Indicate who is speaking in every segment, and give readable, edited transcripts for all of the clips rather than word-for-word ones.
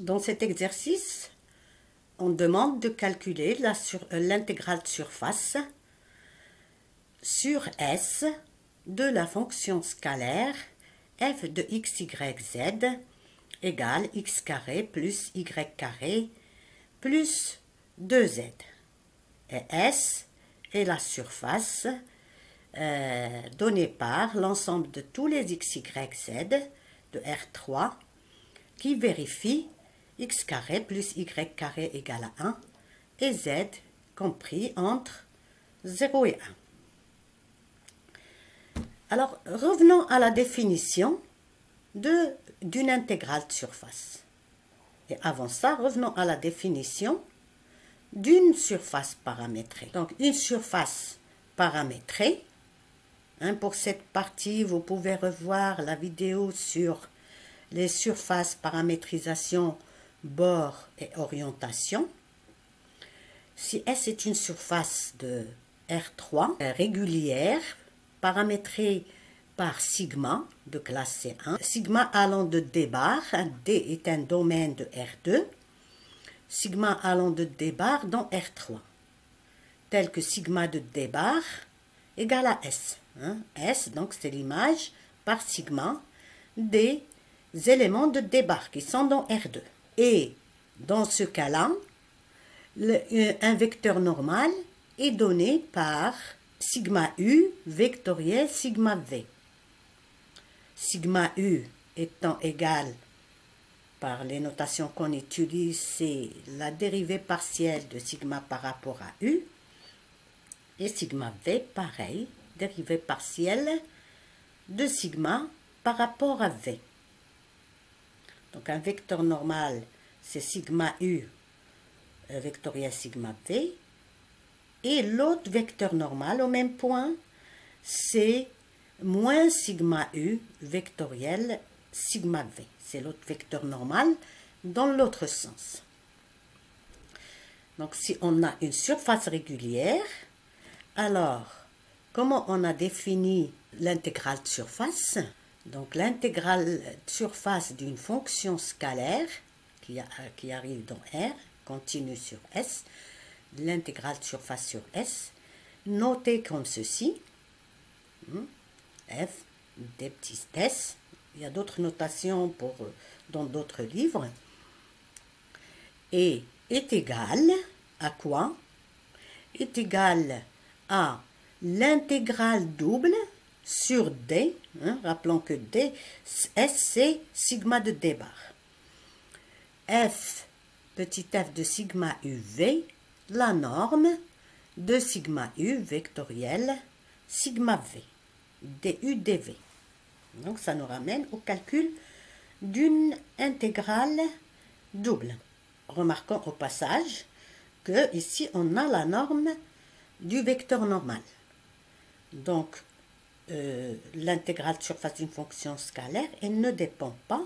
Speaker 1: Dans cet exercice, on demande de calculer l'intégrale de surface sur S de la fonction scalaire f de x, y, z égale x carré plus y carré plus 2z. Et S est la surface donnée par l'ensemble de tous les x, y, z de R3 qui vérifie x carré plus y carré égale à 1 et z compris entre 0 et 1. Alors, revenons à la définition d'une intégrale de surface. Et avant ça, revenons à la définition d'une surface paramétrée. Donc, une surface paramétrée, pour cette partie, vous pouvez revoir la vidéo sur les surfaces paramétrisation, bord et orientation. Si S est une surface de R3 régulière, paramétrée par sigma de classe C1, sigma allant de D bar, D est un domaine de R2, sigma allant de D bar dans R3, tel que sigma de D bar égale à S. S, donc c'est l'image par sigma des éléments de D bar qui sont dans R2. Et dans ce cas-là, un vecteur normal est donné par sigma U vectoriel sigma V. Sigma U étant égal, par les notations qu'on utilise, c'est la dérivée partielle de sigma par rapport à U. Et sigma V, pareil, dérivée partielle de sigma par rapport à V. Donc un vecteur normal, c'est sigma U vectoriel sigma V. Et l'autre vecteur normal au même point, c'est moins sigma U vectoriel sigma V. C'est l'autre vecteur normal dans l'autre sens. Donc si on a une surface régulière, alors comment on a défini l'intégrale de surface? Donc l'intégrale de surface d'une fonction scalaire qui arrive dans R, continue sur S, l'intégrale de surface sur S, notée comme ceci, F, des petits S, il y a d'autres notations dans d'autres livres, et est égal à quoi? Est égal à l'intégrale double sur D, rappelons que D, S c'est sigma de D bar. F, petit f de sigma UV, la norme de sigma U vectoriel sigma V, du dV. Donc ça nous ramène au calcul d'une intégrale double. Remarquons au passage que ici on a la norme du vecteur normal. Donc l'intégrale de surface d'une fonction scalaire, elle ne dépend pas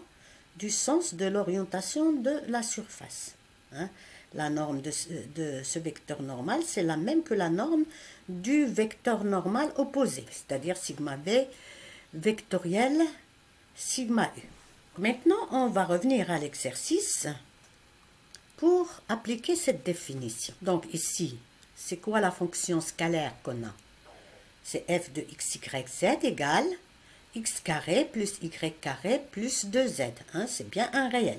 Speaker 1: du sens de l'orientation de la surface. La norme de ce vecteur normal, c'est la même que la norme du vecteur normal opposé, c'est-à-dire sigma V vectoriel sigma U. Maintenant, on va revenir à l'exercice pour appliquer cette définition. Donc ici, c'est quoi la fonction scalaire qu'on a? C'est f de x, y, z égale x carré plus y carré plus 2z. C'est bien un réel.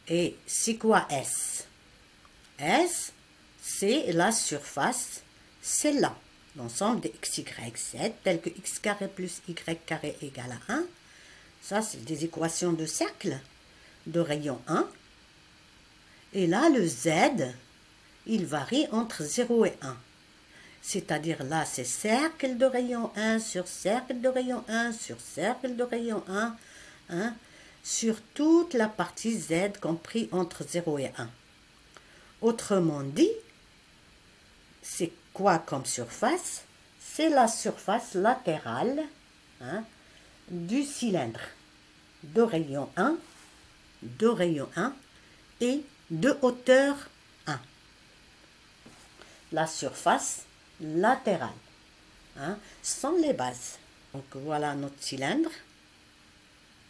Speaker 1: Et c'est quoi S? S, c'est la surface, c'est là, l'ensemble de x, y, z, tel que x carré plus y carré égale à 1. Ça, c'est des équations de cercle de rayon 1. Et là, le z, il varie entre 0 et 1. C'est-à-dire là, c'est cercle de rayon 1 sur cercle de rayon 1 sur cercle de rayon 1, sur toute la partie z compris entre 0 et 1. Autrement dit, c'est quoi comme surface? C'est la surface latérale du cylindre de rayon 1 et de hauteur 1. La surface latérale, sans les bases. Donc voilà notre cylindre.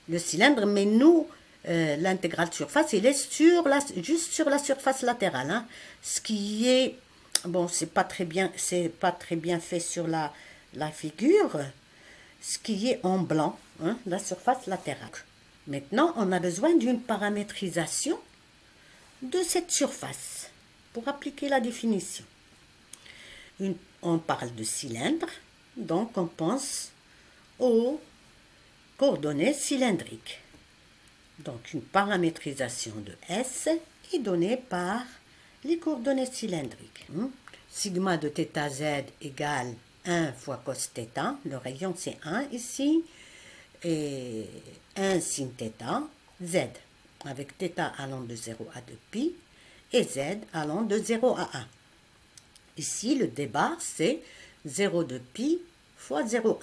Speaker 1: Le cylindre, mais nous, l'intégrale de surface, il est sur juste sur la surface latérale. Hein. Ce qui est, bon, c'est pas très bien fait sur la figure. Ce qui est en blanc, hein, la surface latérale. Maintenant, on a besoin d'une paramétrisation de cette surface pour appliquer la définition. On parle de cylindre, donc on pense aux coordonnées cylindriques. Donc une paramétrisation de S est donnée par les coordonnées cylindriques. Sigma de θ z égale 1 fois cos θ, le rayon c'est 1 ici, et 1 sin θ, z, avec θ allant de 0 à 2π, et z allant de 0 à 1. Ici, le débat, c'est 0 de π fois 0,1.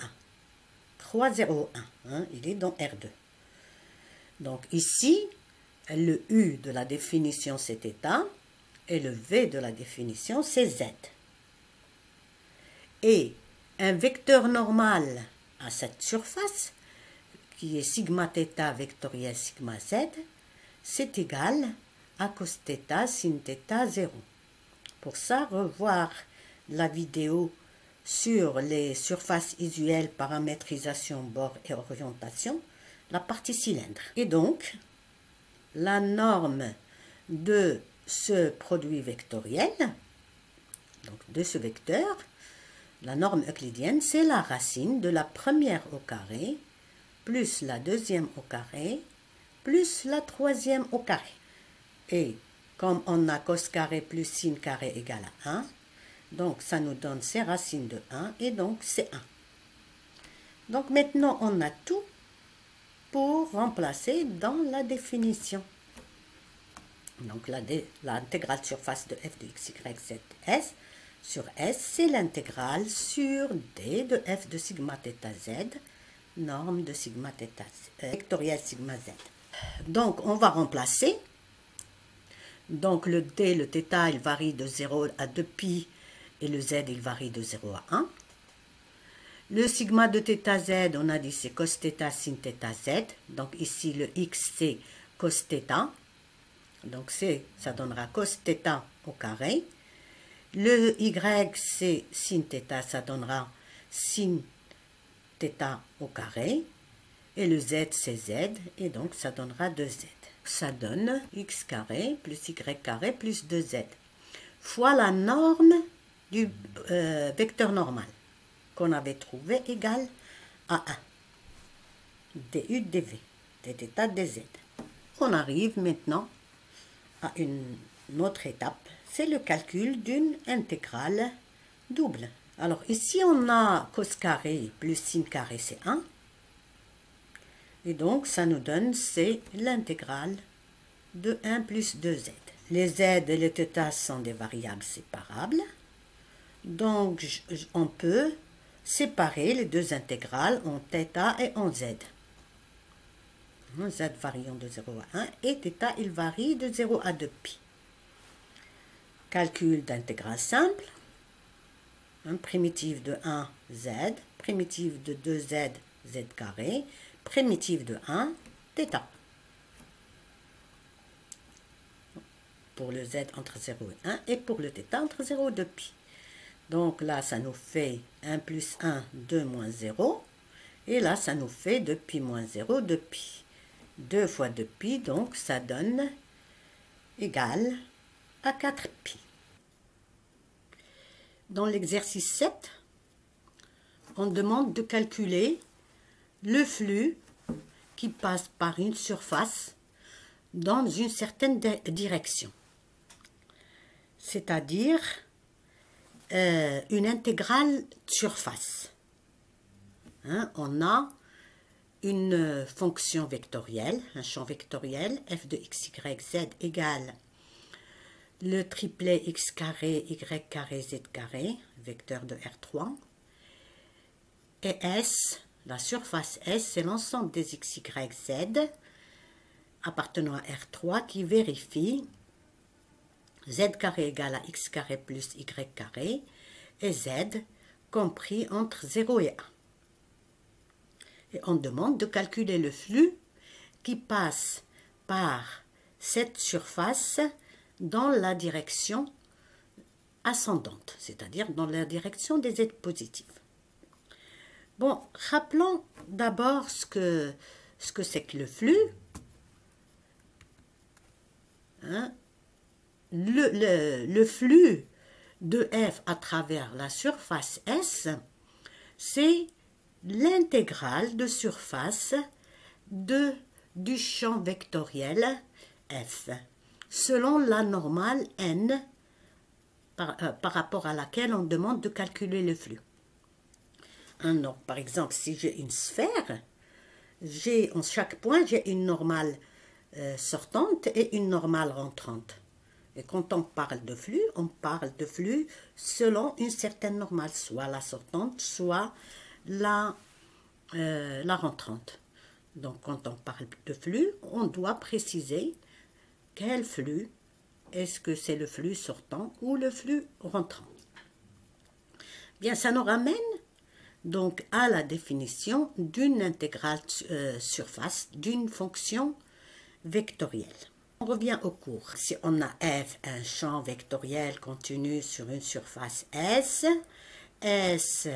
Speaker 1: 3,01, hein, il est dans R2. Donc ici, le U de la définition, c'est θ, et le V de la définition, c'est Z. Et un vecteur normal à cette surface, qui est sigma θ vectoriel sigma Z, c'est égal à cos θ sin θ 0. Pour ça, revoir la vidéo sur les surfaces usuelles, paramétrisation, bord et orientation, la partie cylindre. Et donc, la norme de ce produit vectoriel, donc de ce vecteur, la norme euclidienne, c'est la racine de la première au carré, plus la deuxième au carré, plus la troisième au carré. Et comme on a cos carré plus sin carré égale à 1, donc ça nous donne ces racines de 1 et donc c'est 1. Donc maintenant on a tout pour remplacer dans la définition. Donc l'intégrale surface de f de x, y, z, s sur s, c'est l'intégrale sur d de f de sigma θ z, norme de sigma θ vectoriel sigma z. Donc on va remplacer. Donc le d, le θ, il varie de 0 à 2π et le z, il varie de 0 à 1. Le sigma de θ z, on a dit c'est cos θ sin θ z. Donc ici le x c'est cos θ. Donc ça donnera cos θ au carré. Le y c'est sin θ, ça donnera sin θ au carré. Et le z c'est z et donc ça donnera 2z. Ça donne x carré plus y carré plus 2z fois la norme du vecteur normal qu'on avait trouvé égale à 1. du dv, dθ dz. On arrive maintenant à une autre étape, c'est le calcul d'une intégrale double. Alors ici on a cos carré plus sin carré c'est 1. Et donc, ça nous donne, c'est l'intégrale de 1 plus 2z. Les z et les θ sont des variables séparables. Donc, on peut séparer les deux intégrales en θ et en z. Z variant de 0 à 1 et θ, il varie de 0 à 2π. Calcul d'intégrale simple. Primitive de 1, z. Primitive de 2z, z carré. Primitive de 1, θ. Pour le z entre 0 et 1 et pour le θ entre 0 et 2π. Donc là, ça nous fait 1 plus 1, 2 moins 0. Et là, ça nous fait 2π moins 0, 2π. 2 fois 2π, donc ça donne égal à 4π. Dans l'exercice 7, on demande de calculer le flux qui passe par une surface dans une certaine direction. C'est-à-dire une intégrale surface. Hein, on a une fonction vectorielle, un champ vectoriel, f de x, y, z égale le triplet x carré, y carré, z carré, vecteur de R3, et S, la surface S, c'est l'ensemble des x, y, z appartenant à R3 qui vérifie z carré égale à x carré plus y carré et z compris entre 0 et 1. Et on demande de calculer le flux qui passe par cette surface dans la direction ascendante, c'est-à-dire dans la direction des z positives. Bon, rappelons d'abord ce que c'est que le flux. Hein? Le flux de f à travers la surface S, c'est l'intégrale de surface du champ vectoriel f, selon la normale n par rapport à laquelle on demande de calculer le flux. Donc, par exemple, si j'ai une sphère, en chaque point, j'ai une normale sortante et une normale rentrante. Et quand on parle de flux, on parle de flux selon une certaine normale, soit la sortante, soit la rentrante. Donc, quand on parle de flux, on doit préciser quel flux, est-ce que c'est le flux sortant ou le flux rentrant. Bien, ça nous ramène donc à la définition d'une intégrale surface d'une fonction vectorielle. On revient au cours. Si on a f, un champ vectoriel continu sur une surface S, S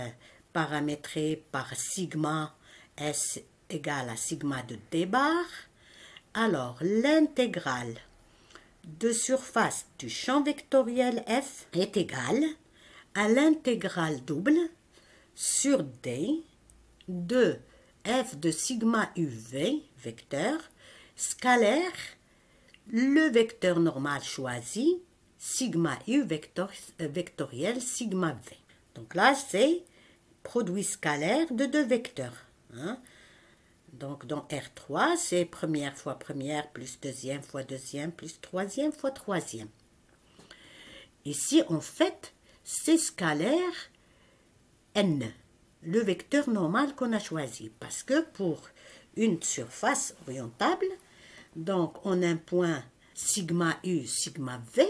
Speaker 1: paramétré par sigma, S égale à sigma de d bar, alors l'intégrale de surface du champ vectoriel f est égale à l'intégrale double sur d de f de sigma uv, vecteur, scalaire, le vecteur normal choisi, sigma u vectoriel sigma v. Donc là, c'est produit scalaire de deux vecteurs. Hein. Donc dans R3, c'est première fois première plus deuxième fois deuxième plus troisième fois troisième. Ici, en fait, c'est scalaire n, le vecteur normal qu'on a choisi. Parce que pour une surface orientable, donc on a un point sigma u, sigma v,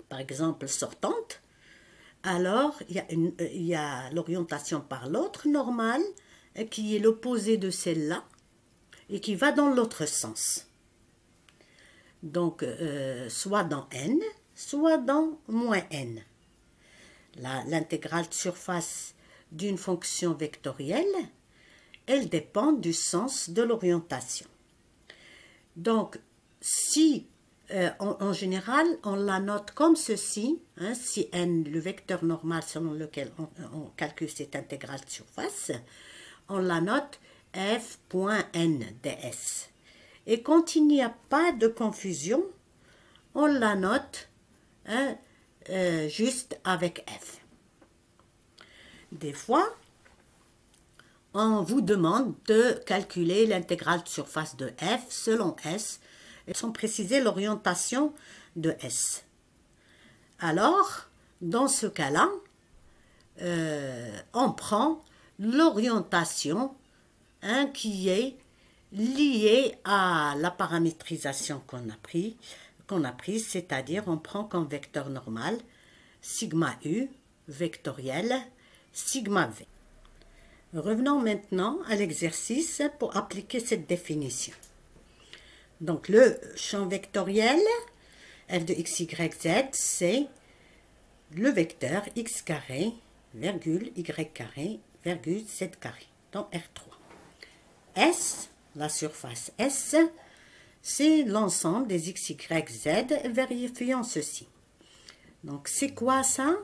Speaker 1: par exemple sortante, alors il y a l'orientation par l'autre normale qui est l'opposé de celle-là et qui va dans l'autre sens. Donc, soit dans n, soit dans moins n. L'intégrale de surface d'une fonction vectorielle, elle dépend du sens de l'orientation. Donc, si en général, on la note comme ceci, hein, si n, le vecteur normal selon lequel on calcule cette intégrale de surface, on la note f.n ds. Et quand il n'y a pas de confusion, on la note hein, juste avec f. Des fois, on vous demande de calculer l'intégrale de surface de f selon s, et sans préciser l'orientation de s. Alors, dans ce cas-là, on prend l'orientation hein, qui est liée à la paramétrisation qu'on a prise, c'est-à-dire on prend comme vecteur normal sigma u vectoriel sigma v. Revenons maintenant à l'exercice pour appliquer cette définition. Donc le champ vectoriel f de x, y, z, c'est le vecteur x carré, virgule, y carré, virgule, z carré, dans R3. S, la surface S, c'est l'ensemble des x, y, z vérifiant ceci. Donc c'est quoi ça?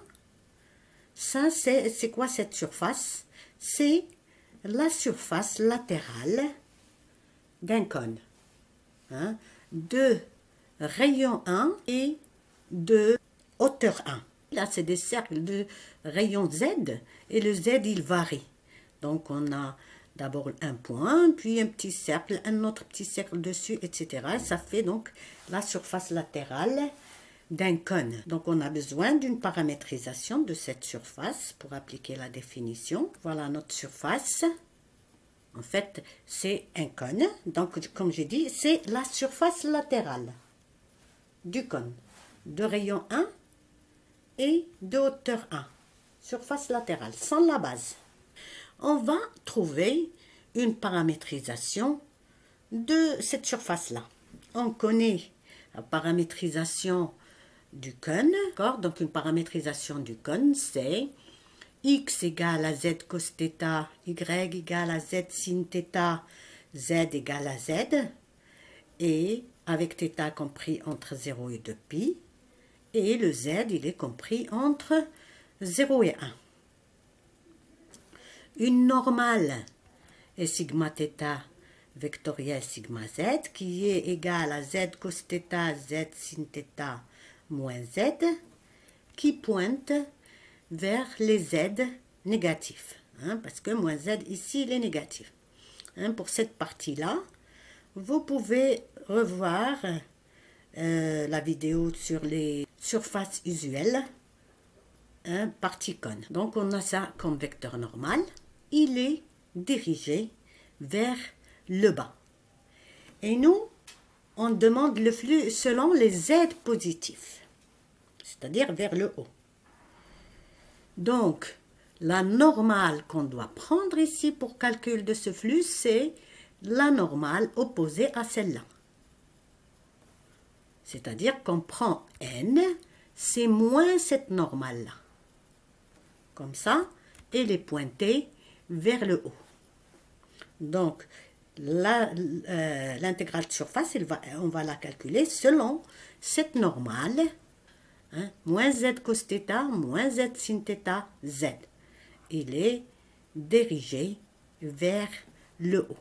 Speaker 1: Ça, c'est quoi cette surface? C'est la surface latérale d'un cône. Hein, de rayon 1 et de hauteur 1. Là, c'est des cercles de rayon Z et le Z, il varie. Donc, on a d'abord un point, puis un petit cercle, un autre petit cercle dessus, etc. Ça fait donc la surface latérale d'un cône. Donc, on a besoin d'une paramétrisation de cette surface pour appliquer la définition. Voilà notre surface. En fait, c'est un cône. Donc, comme j'ai dit, c'est la surface latérale du cône de rayon 1 et de hauteur 1. Surface latérale, sans la base. On va trouver une paramétrisation de cette surface-là. On connaît la paramétrisation du cône. Donc une paramétrisation du cône, c'est x égale à z cos θ, y égale à z sin θ, z égale à z, et avec θ compris entre 0 et 2π, et le z il est compris entre 0 et 1. Une normale est sigma θ vectoriel sigma z, qui est égale à z cos θ, z sin θ moins z, qui pointe vers les z négatifs, parce que moins z ici il est négatif. Pour cette partie-là, vous pouvez revoir la vidéo sur les surfaces usuelles, partie cône. Donc on a ça comme vecteur normal, il est dirigé vers le bas. Et nous, on demande le flux selon les z positifs, c'est-à-dire vers le haut. Donc, la normale qu'on doit prendre ici pour calcul de ce flux, c'est la normale opposée à celle-là. C'est-à-dire qu'on prend n, c'est moins cette normale-là. Comme ça, elle est pointée vers le haut. Donc, l'intégrale de surface, on va la calculer selon cette normale, moins z cos θ, moins z sin θ, z. Il est dirigé vers le haut,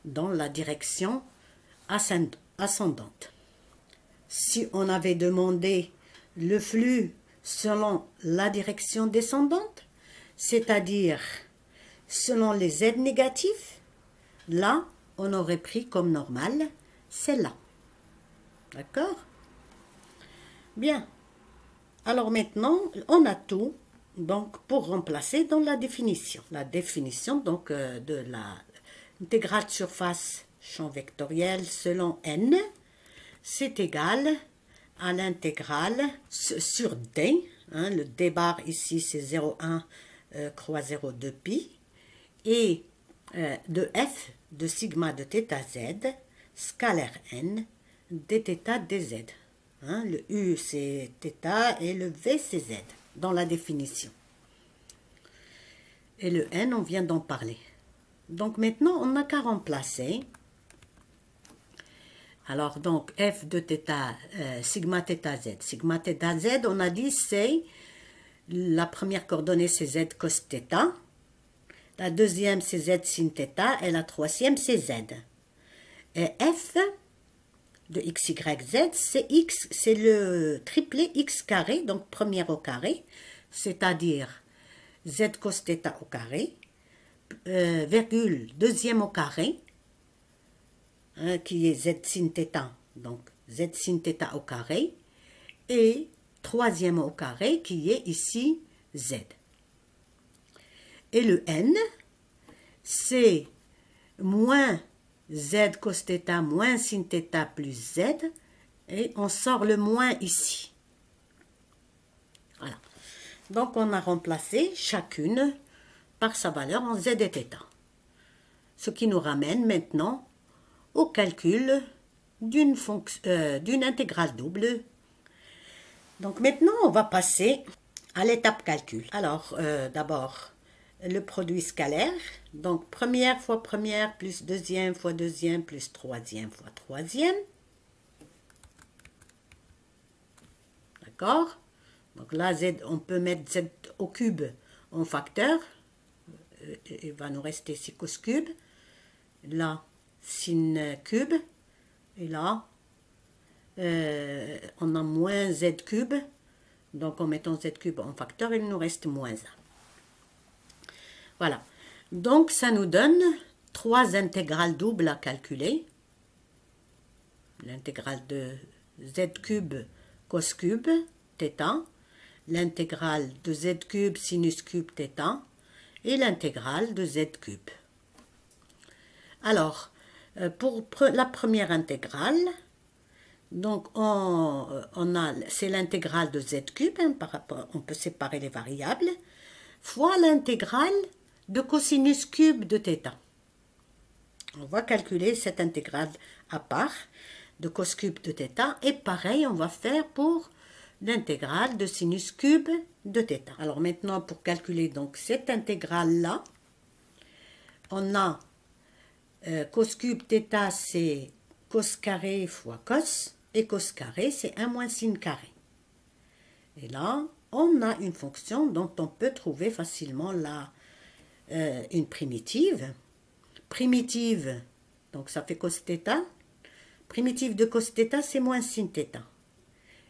Speaker 1: dans la direction ascendante. Si on avait demandé le flux selon la direction descendante, c'est-à-dire selon les z négatifs, là, on aurait pris comme normale celle-là. D'accord? Bien. Alors maintenant, on a tout donc, pour remplacer dans la définition. La définition donc, de l'intégrale de surface champ vectoriel selon n, c'est égal à l'intégrale sur d. Le d bar ici, c'est 0,1 croix 0,2 pi. Et de f de sigma de θz, scalaire n, dθ dz. Le u c'est θ et le v c'est z dans la définition. Et le n, on vient d'en parler. Donc maintenant, on n'a qu'à remplacer. Alors donc f de θ, sigma θz. Sigma θz, on a dit c'est la première coordonnée c'est z cos θ. La deuxième, c'est z sin θ. Et la troisième, c'est z. Et f de x, y, z, c'est x, c'est le triplet x carré, donc première au carré, c'est-à-dire z cos θ au carré, virgule deuxième au carré, qui est z sin θ, donc z sin θ au carré, et troisième au carré, qui est ici z. Et le n, c'est moins z cos θ moins sin θ plus z, et on sort le moins ici. Voilà. Donc on a remplacé chacune par sa valeur en z et θ. Ce qui nous ramène maintenant au calcul d'une intégrale double. Donc maintenant on va passer à l'étape calcul. Alors d'abord, le produit scalaire, donc première fois première plus deuxième fois deuxième plus troisième fois troisième. D'accord? Donc là, z, on peut mettre z au cube en facteur. Il va nous rester ici cos cube. Là, sin cube. Et là, on a moins z cube. Donc en mettant z cube en facteur, il nous reste moins 1. Voilà, donc ça nous donne trois intégrales doubles à calculer. L'intégrale de z cube cos cube θ, l'intégrale de z cube sinus cube θ et l'intégrale de z cube. Alors, pour la première intégrale, donc c'est l'intégrale de z cube, par rapport, on peut séparer les variables, fois l'intégrale de cosinus cube de θ. On va calculer cette intégrale à part de cos cube de θ. Et pareil, on va faire pour l'intégrale de sinus cube de θ. Alors maintenant, pour calculer donc cette intégrale-là, on a cos cube θ, c'est cos carré fois cos. Et cos carré, c'est 1 moins sin carré. Et là, on a une fonction dont on peut trouver facilement une primitive. Primitive, donc ça fait cos θ. Primitive de cos θ, c'est moins sin θ.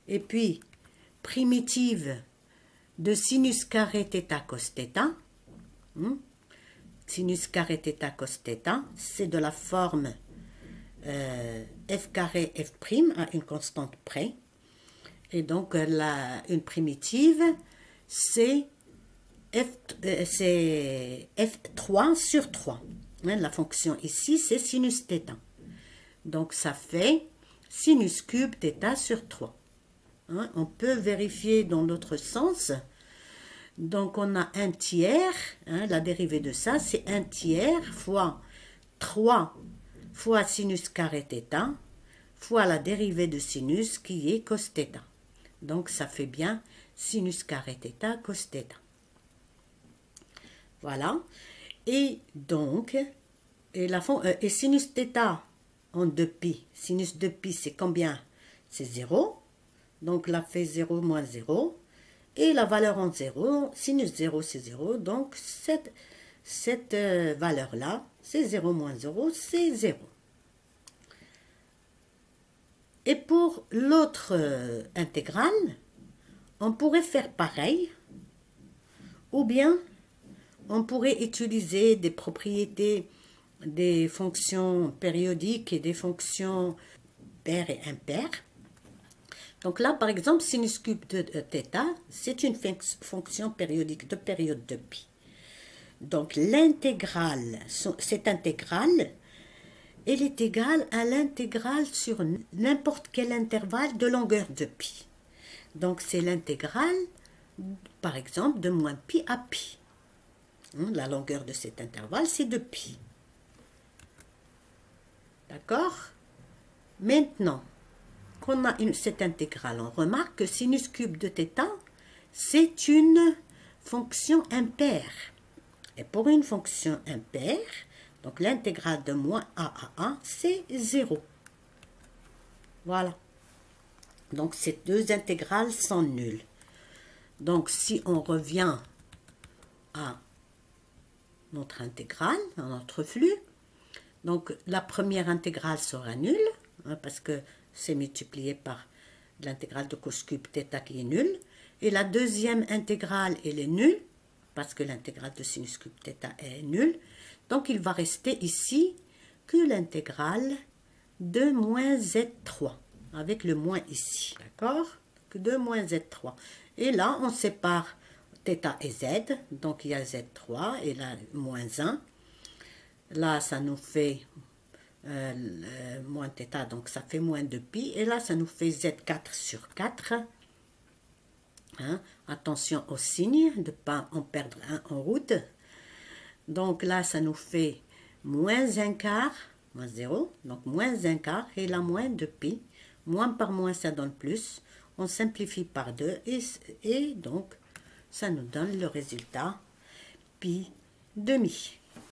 Speaker 1: Et puis, primitive de sinus carré θ cos θ. Sinus carré θ cos θ, c'est de la forme f carré f' à une constante près. Et donc, une primitive, c'est f3 sur 3. La fonction ici, c'est sinus θ. Donc, ça fait sinus cube θ sur 3. On peut vérifier dans l'autre sens. Donc, on a 1 tiers. La dérivée de ça, c'est 1 tiers fois 3 fois sinus carré θ fois la dérivée de sinus qui est cos θ. Donc, ça fait bien sinus carré θ cos θ. Voilà. Et donc, et sinus θ en 2π. Sinus de π, c'est combien? C'est 0. Donc, là, fait 0 moins 0. Et la valeur en 0, sinus 0, c'est 0. Donc, cette valeur-là, c'est 0 moins 0, c'est 0. Et pour l'autre intégrale, on pourrait faire pareil, ou bien on pourrait utiliser des propriétés des fonctions périodiques et des fonctions paires et impaires. Donc là, par exemple, sinus cube de θ, c'est une fonction périodique de période de π. Donc l'intégrale, cette intégrale, elle est égale à l'intégrale sur n'importe quel intervalle de longueur de π. Donc, c'est l'intégrale, par exemple, de moins π à π. La longueur de cet intervalle, c'est de π. D'accord? Maintenant, qu'on a cette intégrale, on remarque que sinus cube de θ, c'est une fonction impaire. Et pour une fonction impaire, donc l'intégrale de moins a à a, c'est 0. Voilà. Donc ces deux intégrales sont nulles. Donc si on revient à notre intégrale, à notre flux, donc la première intégrale sera nulle, parce que c'est multiplié par l'intégrale de cos cube θ qui est nulle. Et la deuxième intégrale, elle est nulle, parce que l'intégrale de sinus cube θ est nulle. Donc, il va rester ici que l'intégrale de moins z3, avec le moins ici, d'accord? Que de moins z3. Et là, on sépare θ et z, donc il y a z3 et là, moins 1. Là, ça nous fait moins θ, donc ça fait moins 2π. Et là, ça nous fait z4 sur 4. Attention au signe, de ne pas en perdre un en route. Donc là, ça nous fait moins 1 quart, moins 0, donc moins 1 quart, et là, moins 2π. Moins par moins, ça donne plus. On simplifie par 2, et donc, ça nous donne le résultat pi demi.